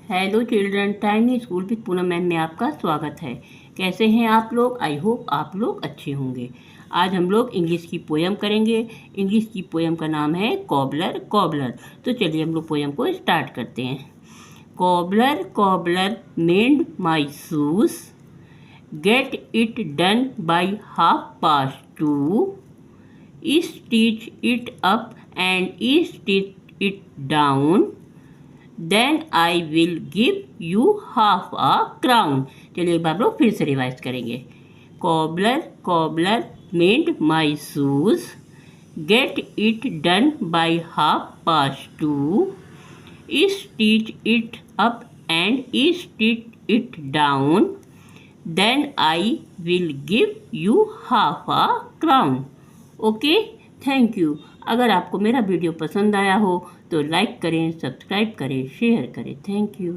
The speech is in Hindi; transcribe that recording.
Hello children, tiny school with Poonam ma'am में आपका स्वागत है। कैसे हैं आप लोग? आई होप आप लोग अच्छे होंगे। आज हम लोग इंग्लिश की पोयम करेंगे। इंग्लिश की पोयम का नाम है कॉबलर कॉबलर। तो चलिए हम लोग पोयम को स्टार्ट करते हैं। Cobbler cobbler mend my shoes, get it done by 2:30। Stitch it up and stitch it down, then I will give you half a crown. चलिए एक बार लोग फिर से रिवाइज करेंगे। Cobbler cobbler mend my shoes, get it done by 2:30। Stitch it up and stitch it down, then I will give you half a crown. Okay, thank you. अगर आपको मेरा वीडियो पसंद आया हो तो लाइक करें, सब्सक्राइब करें, शेयर करें। Thank you.